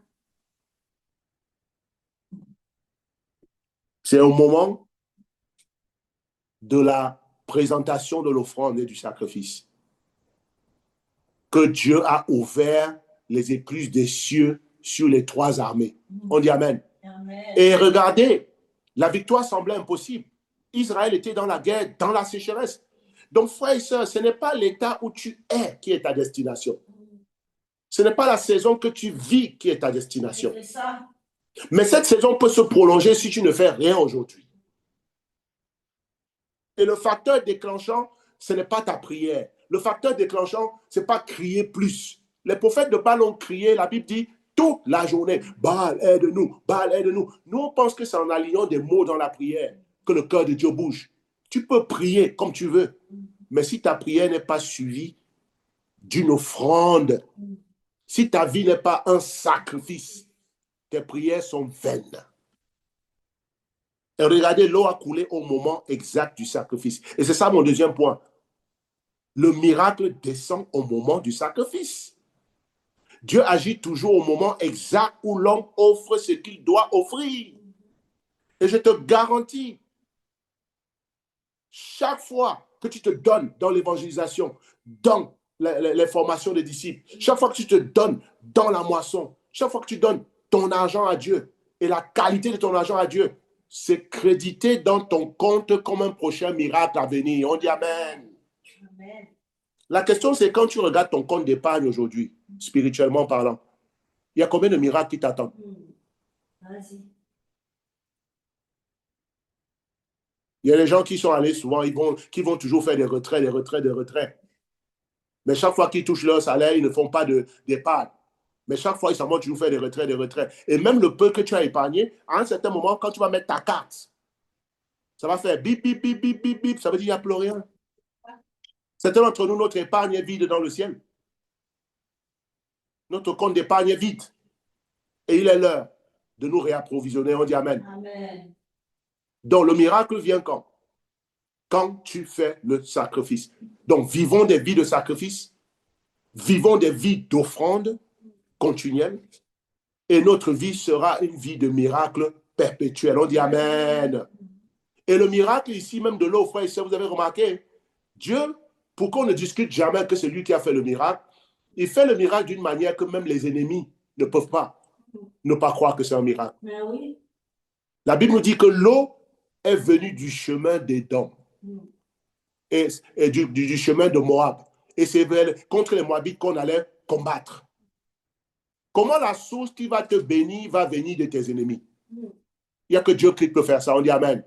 C'est au moment de la présentation de l'offrande et du sacrifice que Dieu a ouvert les écluses des cieux sur les trois armées. On dit Amen.
Amen.
Et regardez, la victoire semblait impossible. Israël était dans la guerre, dans la sécheresse. Donc, frères et sœurs, ce n'est pas l'état où tu es qui est ta destination. Ce n'est pas la saison que tu vis qui est ta destination.
C'est ça.
Mais cette saison peut se prolonger si tu ne fais rien aujourd'hui. Et le facteur déclenchant, ce n'est pas ta prière. Le facteur déclenchant, ce n'est pas crier plus. Les prophètes de Baal ont crié, la Bible dit, toute la journée, Baal, aide-nous, Baal, aide-nous. Nous, on pense que c'est en alignant des mots dans la prière que le cœur de Dieu bouge. Tu peux prier comme tu veux, mais si ta prière n'est pas suivie d'une offrande, si ta vie n'est pas un sacrifice, tes prières sont vaines. Et regardez, l'eau a coulé au moment exact du sacrifice. Et c'est ça mon deuxième point. Le miracle descend au moment du sacrifice. Dieu agit toujours au moment exact où l'homme offre ce qu'il doit offrir. Et je te garantis, chaque fois que tu te donnes dans l'évangélisation, dans les formations des disciples, chaque fois que tu te donnes dans la moisson, chaque fois que tu donnes ton argent à Dieu et la qualité de ton argent à Dieu, c'est crédité dans ton compte comme un prochain miracle à venir. On dit Amen.
Amen.
La question, c'est quand tu regardes ton compte d'épargne aujourd'hui, spirituellement parlant, il y a combien de miracles qui t'attendent?
Vas-y.
Il y a des gens qui sont allés souvent, qui vont toujours faire des retraits, des retraits, des retraits. Mais chaque fois qu'ils touchent leur salaire, ils ne font pas d'épargne. Mais chaque fois, ils s'en vont toujours faire des retraits, des retraits. Et même le peu que tu as épargné, à un certain moment, quand tu vas mettre ta carte, ça va faire bip, bip, bip, bip, bip, bip. Ça veut dire qu'il n'y a plus rien. Certains d'entre nous, notre épargne est vide dans le ciel. Notre compte d'épargne est vide. Et il est l'heure de nous réapprovisionner. On dit Amen.
Amen.
Donc, le miracle vient quand? Quand tu fais le sacrifice. Donc, vivons des vies de sacrifice. Vivons des vies d'offrande continuelle. Et notre vie sera une vie de miracle perpétuel. On dit Amen. Et le miracle ici, même de l'eau, frère et sœurs, vous avez remarqué, Dieu, pour qu'on ne discute jamais que c'est lui qui a fait le miracle, il fait le miracle d'une manière que même les ennemis ne peuvent pas ne pas croire que c'est un miracle.
Mais oui.
La Bible nous dit que l'eau est venue du chemin d'Édom et du chemin de Moab. Et c'est contre les Moabites qu'on allait combattre. Comment la source qui va te bénir va venir de tes ennemis? Il n'y a que Dieu qui peut faire ça. On dit Amen.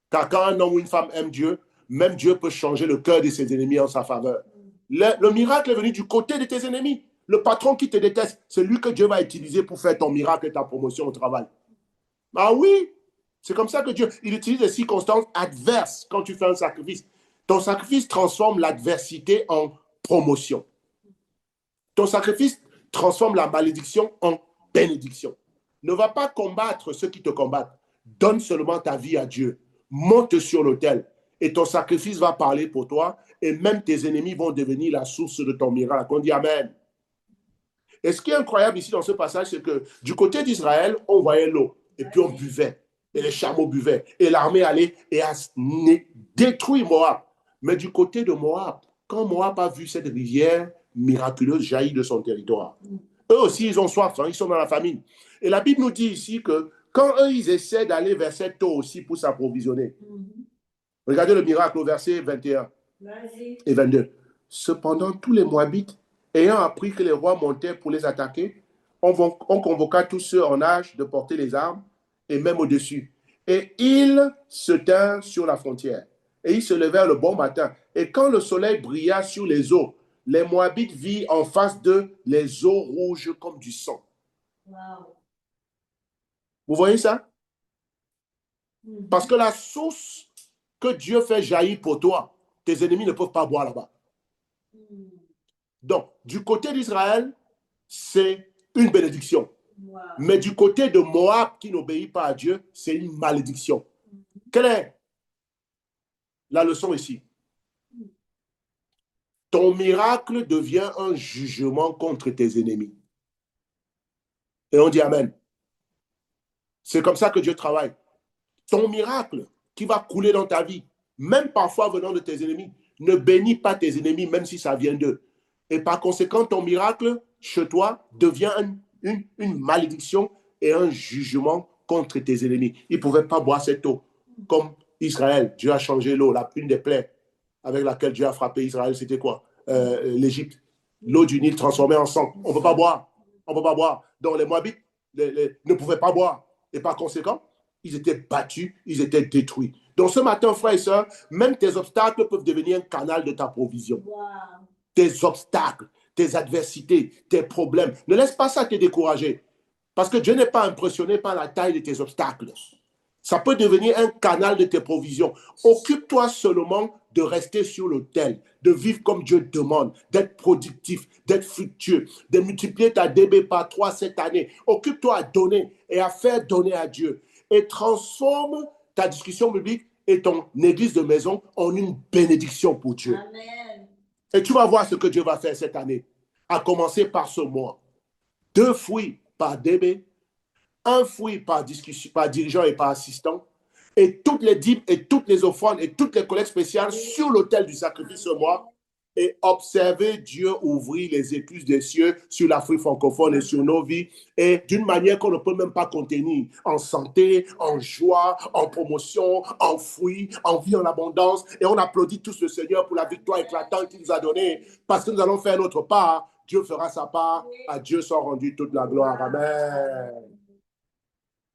Car quand un homme ou une femme aime Dieu, même Dieu peut changer le cœur de ses ennemis en sa faveur. Le miracle est venu du côté de tes ennemis. Le patron qui te déteste, c'est lui que Dieu va utiliser pour faire ton miracle et ta promotion au travail. Ah oui, c'est comme ça que Dieu, il utilise les circonstances adverses quand tu fais un sacrifice. Ton sacrifice transforme l'adversité en promotion. Ton sacrifice transforme la malédiction en bénédiction. Ne va pas combattre ceux qui te combattent. Donne seulement ta vie à Dieu. Monte sur l'autel et ton sacrifice va parler pour toi et même tes ennemis vont devenir la source de ton miracle. On dit Amen. Et ce qui est incroyable ici dans ce passage, c'est que du côté d'Israël, on voyait l'eau et puis on buvait. Et les chameaux buvaient. Et l'armée allait et a détruit Moab. Mais du côté de Moab, quand Moab a vu cette rivière miraculeuse jaillir de son territoire, eux aussi, ils ont soif, hein, ils sont dans la famine. Et la Bible nous dit ici que quand eux, ils essaient d'aller vers cette eau aussi pour s'approvisionner, regardez le miracle au verset 21 et 22. Cependant, tous les Moabites, ayant appris que les rois montaient pour les attaquer, on convoqua tous ceux en âge de porter les armes, et même au-dessus. Et ils se tinrent sur la frontière. Et ils se levèrent le bon matin. Et quand le soleil brilla sur les eaux, les Moabites virent en face d'eux les eaux rouges comme du sang.
Wow.
Vous voyez ça? Parce que la source que Dieu fait jaillir pour toi, tes ennemis ne peuvent pas boire là-bas. Donc, du côté d'Israël, c'est une bénédiction.
Wow.
Mais du côté de Moab, qui n'obéit pas à Dieu, c'est une malédiction. Quelle est la leçon ici? Ton miracle devient un jugement contre tes ennemis. Et on dit Amen. C'est comme ça que Dieu travaille. Ton miracle qui va couler dans ta vie, même parfois venant de tes ennemis, ne bénis pas tes ennemis, même si ça vient d'eux. Et par conséquent, ton miracle chez toi devient une malédiction et un jugement contre tes ennemis. Ils ne pouvaient pas boire cette eau. Comme Israël, Dieu a changé l'eau. Une des plaies avec laquelle Dieu a frappé Israël, c'était quoi? L'Égypte. L'eau du Nil transformée en sang. On ne peut pas boire. On ne peut pas boire. Donc les Moabites ne pouvaient pas boire. Et par conséquent, ils étaient battus, ils étaient détruits. Donc ce matin, frères et sœurs, même tes obstacles peuvent devenir un canal de ta provision.
Wow.
Tes obstacles, tes adversités, tes problèmes. Ne laisse pas ça te décourager. Parce que Dieu n'est pas impressionné par la taille de tes obstacles. Ça peut devenir un canal de tes provisions. Occupe-toi seulement de rester sur l'autel, de vivre comme Dieu demande, d'être productif, d'être fructueux, de multiplier ta DB par 3 cette année. Occupe-toi à donner et à faire donner à Dieu. Et transforme ta discussion biblique et ton église de maison en une bénédiction pour Dieu.
Amen.
Et tu vas voir ce que Dieu va faire cette année, à commencer par ce mois. 2 fruits par DB, 1 fruit par dirigeant et par assistant, et toutes les dîmes et toutes les offrandes et toutes les collectes spéciales sur l'autel du sacrifice ce mois, et observer Dieu ouvrir les écluses des cieux sur l'Afrique francophone et sur nos vies, et d'une manière qu'on ne peut même pas contenir, en santé, en joie, en promotion, en fruits, en vie en abondance. Et on applaudit tous le Seigneur pour la victoire éclatante qu'il nous a donnée, parce que nous allons faire notre part. Dieu fera sa part. À Dieu soit rendu toute la gloire. Amen.